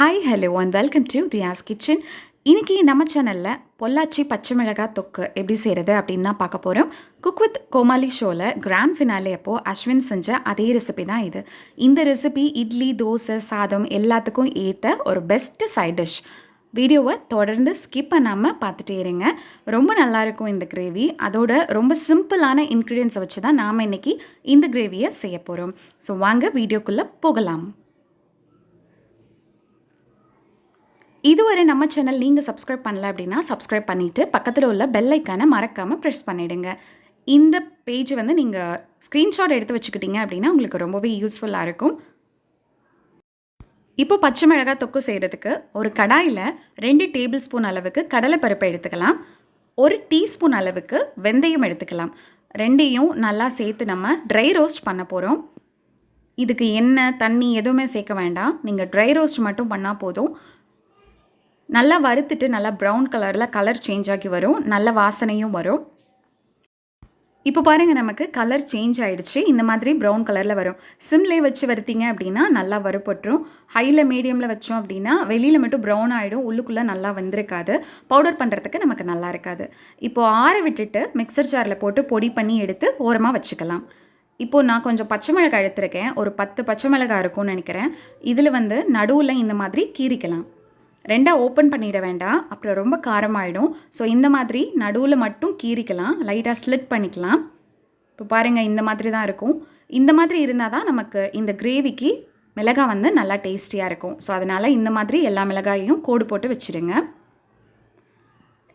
Hi, hello and welcome to Diya's Kitchen. இன்னைக்கு நம்ம சேனல்ல பொள்ளாச்சி பச்சை மிளகாய் தொக்கு எப்படி செய்யறது அப்படின்னு தான் பார்க்க போறோம். குக் வித் கோமாலி ஷோல கிராண்ட் ஃபினாலே அப்போ அஸ்வின் செஞ்ச அதே ரெசிபி தான் இது. இந்த ரெசிபி இட்லி, தோசை, சாதம் எல்லாத்துக்கும் ஏத்த ஒரு பெஸ்ட் சைட் டிஷ். வீடியோவை தொடர்ந்து ஸ்கிப் பண்ணாமல் பார்த்துட்டே இருங்க. ரொம்ப நல்லாயிருக்கும் இந்த கிரேவி. அதோட ரொம்ப சிம்பிளான இன்க்ரீடியன்ஸை வச்சு தான் நாம் இன்றைக்கி இந்த கிரேவியை செய்ய போகிறோம். ஸோ வாங்க வீடியோக்குள்ளே போகலாம். இதுவரை நம்ம சேனல் நீங்கள் சப்ஸ்கிரைப் பண்ணல அப்படின்னா சப்ஸ்கிரைப் பண்ணிவிட்டு பக்கத்தில் உள்ள பெல் ஐக்கானை மறக்காமல் ப்ரெஸ் பண்ணிவிடுங்க. இந்த பேஜ் வந்து நீங்கள் ஸ்க்ரீன்ஷாட் எடுத்து வச்சுக்கிட்டீங்க அப்படின்னா உங்களுக்கு ரொம்பவே யூஸ்ஃபுல்லாக இருக்கும். இப்போ பச்சை மிளகாய் தொக்கு செய்கிறதுக்கு ஒரு கடாயில் 2 டேபிள் ஸ்பூன் அளவுக்கு கடலைப்பருப்பை எடுத்துக்கலாம். 1 டீஸ்பூன் அளவுக்கு வெந்தயம் எடுத்துக்கலாம். ரெண்டையும் நல்லா சேர்த்து நம்ம ட்ரை ரோஸ்ட் பண்ண போகிறோம். இதுக்கு எண்ணெய், தண்ணி எதுவுமே சேர்க்க வேண்டாம். நீங்கள் ட்ரை ரோஸ்ட் மட்டும் பண்ணால் போதும். நல்லா வறுத்துட்டு நல்லா ப்ரௌன் கலரில் கலர் சேஞ்ச் ஆகி வரும். நல்ல வாசனையும் வரும். இப்போ பாருங்கள், நமக்கு கலர் சேஞ்ச் ஆகிடுச்சு. இந்த மாதிரி ப்ரௌன் கலரில் வரும். சிம்லேயே வச்சு வறுத்தீங்க அப்படின்னா நல்லா வறுப்பட்டுரும். ஹையில் மீடியமில் வச்சோம் அப்படின்னா வெளியில் மட்டும் ப்ரௌன் ஆகிடும், உள்ளுக்குள்ளே நல்லா வந்திருக்காது. பவுடர் பண்ணுறதுக்கு நமக்கு நல்லா இருக்காது. இப்போது ஆற விட்டுட்டு மிக்சர் ஜாரில் போட்டு பொடி பண்ணி எடுத்து ஓரமாக வச்சுக்கலாம். இப்போது நான் கொஞ்சம் பச்சை மிளகாய் எடுத்துருக்கேன். ஒரு 10 பச்சை மிளகாய் இருக்கும்னு நினைக்கிறேன். இதில் வந்து நடுவில் இந்த மாதிரி கீறிக்கலாம். 2 ஓப்பன் பண்ணிட வேண்டாம், அப்புறம் ரொம்ப காரமாயிடும். ஸோ இந்த மாதிரி நடுவில் மட்டும் கீறிக்கலாம், லைட்டாக ஸ்லிட் பண்ணிக்கலாம். இப்போ பாருங்கள், இந்த மாதிரி தான் இருக்கும். இந்த மாதிரி இருந்தால் தான் நமக்கு இந்த கிரேவிக்கு மிளகாய் வந்து நல்லா டேஸ்டியாக இருக்கும். ஸோ அதனால் இந்த மாதிரி எல்லா மிளகாயையும் கோடு போட்டு வச்சுடுங்க.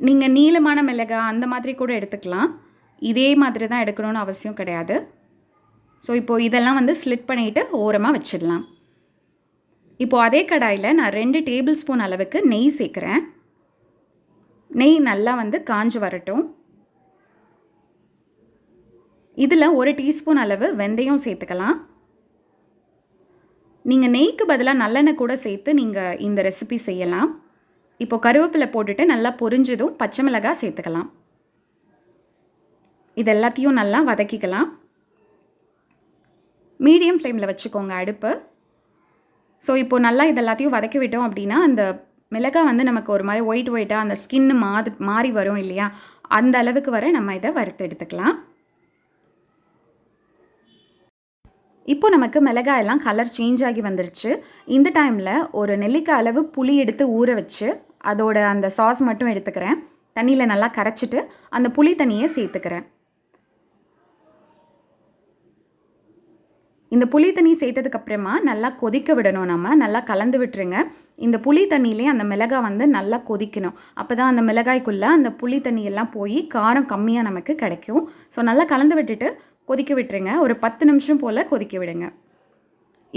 நீங்கள் நீளமான மிளகாய் அந்த மாதிரி கூட எடுத்துக்கலாம். இதே மாதிரி தான் எடுக்கணும்னு அவசியம் கிடையாது. ஸோ இப்போது இதெல்லாம் வந்து ஸ்லிட் பண்ணிவிட்டு ஓரமாக வச்சிடலாம். இப்போது அதே கடாயில் நான் 2 டேபிள் ஸ்பூன் அளவுக்கு நெய் சேர்க்குறேன். நெய் நல்லா வந்து காஞ்சு வரட்டும். இதில் 1 டீஸ்பூன் அளவு வெந்தயம் சேர்த்துக்கலாம். நீங்கள் நெய்க்கு பதிலாக நல்லெண்ணெய் கூட சேர்த்து நீங்கள் இந்த ரெசிபி செய்யலாம். இப்போ கருவேப்பிலை போட்டுட்டு நல்லா பொரிஞ்சதும் பச்சை மிளகாய் சேர்த்துக்கலாம். இது எல்லாத்தையும் நல்லா வதக்கிக்கலாம். மீடியம் ஃப்ளேமில் வச்சுக்கோங்க அடுப்பு. ஸோ இப்போது நல்லா இது எல்லாத்தையும் வதக்கி விட்டோம் அப்படின்னா அந்த மிளகாய் வந்து நமக்கு ஒரு மாதிரி ஒயிட்டாக அந்த ஸ்கின்னு மாறி வரும் இல்லையா, அந்த அளவுக்கு வரை நம்ம இதை வறுத்து எடுத்துக்கலாம். இப்போ நமக்கு மிளகாயெல்லாம் கலர் சேஞ்ச் ஆகி வந்துருச்சு. இந்த டைமில் ஒரு நெல்லிக்காய் அளவு புளி எடுத்து ஊற வச்சு அதோட அந்த சாஸ் மட்டும் எடுத்துக்கிறேன். தண்ணியில் நல்லா கரைச்சிட்டு அந்த புளி தண்ணியை சேர்த்துக்கிறேன். இந்த புளி தண்ணி சேர்த்ததுக்கப்புறமா நல்லா கொதிக்க விடணும். நம்ம நல்லா கலந்து விட்டுருங்க. இந்த புளி தண்ணியிலே அந்த மிளகாய் வந்து நல்லா கொதிக்கணும். அப்போ தான் அந்த மிளகாய்க்குள்ளே அந்த புளி தண்ணியெல்லாம் போய் காரம் கம்மியாக நமக்கு கிடைக்கும். ஸோ நல்லா கலந்து விட்டுட்டு கொதிக்க விட்டுருங்க. ஒரு 10 நிமிஷம் போல் கொதிக்க விடுங்க.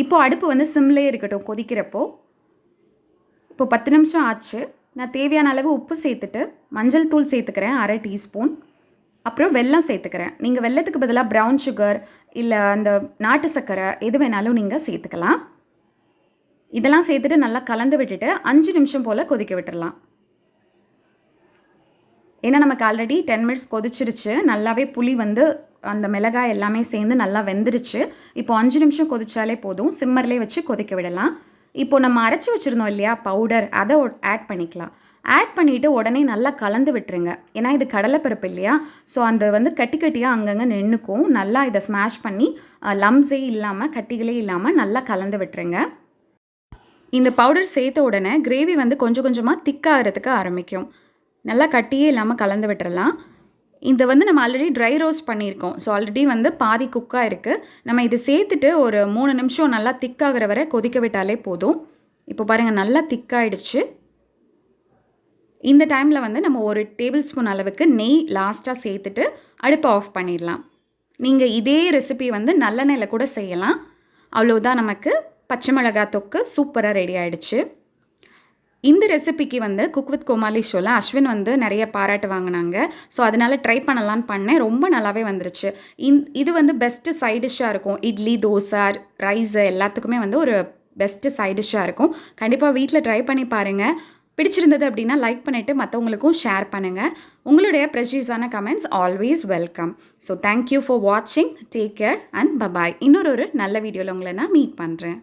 இப்போது அடுப்பு வந்து சிம்லேயே இருக்கட்டும் கொதிக்கிறப்போ. இப்போ 10 நிமிஷம் ஆச்சு. நான் தேவையான அளவு உப்பு சேர்த்துட்டு மஞ்சள் தூள் சேர்த்துக்கிறேன் 1/2 டீஸ்பூன். அப்புறம் வெல்லம் சேர்த்துக்கிறேன். நீங்கள் வெல்லத்துக்கு பதிலாக ப்ரௌன் சுகர் இல்லை அந்த நாட்டு சர்க்கரை எது வேணாலும் நீங்கள் சேர்த்துக்கலாம். இதெல்லாம் சேர்த்துட்டு நல்லா கலந்து விட்டுட்டு 5 நிமிஷம் போல் கொதிக்க விட்டுடலாம். ஏன்னா நமக்கு ஆல்ரெடி 10 மினிட்ஸ் கொதிச்சிருச்சு. நல்லாவே புளி வந்து அந்த மிளகாய் எல்லாமே சேர்ந்து நல்லா வெந்துருச்சு. இப்போ 5 நிமிஷம் கொதிச்சாலே போதும். சிம்மர்லேயே வச்சு கொதிக்க விடலாம். இப்போது நம்ம அரைச்சி வச்சுருந்தோம் இல்லையா பவுடர், அதை ஆட் பண்ணிக்கலாம். ஆட் பண்ணிவிட்டு உடனே நல்லா கலந்து விட்டுருங்க. ஏன்னா இது கடலைப்பருப்பு இல்லையா, ஸோ அந்த வந்து கட்டியாக அங்கங்கே நின்றுக்கும். நல்லா இதை ஸ்மாஷ் பண்ணி லம்ஸே இல்லாமல் கட்டிகளே இல்லாமல் நல்லா கலந்து விட்டுருங்க. இந்த பவுடர் சேர்த்த உடனே கிரேவி வந்து கொஞ்சம் கொஞ்சமாக திக்காகிறதுக்கு ஆரம்பிக்கும். நல்லா கட்டியே இல்லாமல் கலந்து விட்டுறலாம். இதை வந்து நம்ம ஆல்ரெடி ட்ரை ரோஸ்ட் பண்ணியிருக்கோம். ஸோ ஆல்ரெடி வந்து பாதி குக்காக இருக்குது. நம்ம இது சேர்த்துட்டு ஒரு 3 நிமிஷம் நல்லா திக்காகிற வரை கொதிக்க விட்டாலே போதும். இப்போ பாருங்கள், நல்லா திக்காயிடுச்சு. இந்த டைமில் வந்து நம்ம 1 டேபிள் ஸ்பூன் அளவுக்கு நெய் லாஸ்ட்டாக சேர்த்துட்டு அடுப்பை ஆஃப் பண்ணிடலாம். நீங்கள் இதே ரெசிபி வந்து நல்லெண்ணெயில் கூட செய்யலாம். அவ்வளோதான், நமக்கு பச்சை மிளகாய் தொக்கு சூப்பராக ரெடி ஆகிடுச்சு. இந்த ரெசிபிக்கு வந்து குக் வித் கோமாலி ஷோவில் அஸ்வின் வந்து நிறைய பாராட்டு வாங்கினாங்க. ஸோ அதனால் ட்ரை பண்ணலான்னு பண்ணேன். ரொம்ப நல்லாவே வந்துருச்சு. இது வந்து பெஸ்ட்டு சைட் டிஷ்ஷாக இருக்கும். இட்லி, தோசை, ரைஸு எல்லாத்துக்குமே வந்து ஒரு பெஸ்ட்டு சைட் டிஷ்ஷாக இருக்கும். கண்டிப்பாக வீட்டில் ட்ரை பண்ணி பாருங்கள். பிடிச்சிருந்தது அப்படின்னா லைக் பண்ணிவிட்டு மற்றவங்களுக்கும் ஷேர் பண்ணுங்கள். உங்களுடைய ப்ரெஷியஸான comments always welcome. So thank you for வாட்சிங். Take care and bye bye. இன்னொரு நல்ல வீடியோவில் உங்களை நான் மீட் பண்ணுறேன்.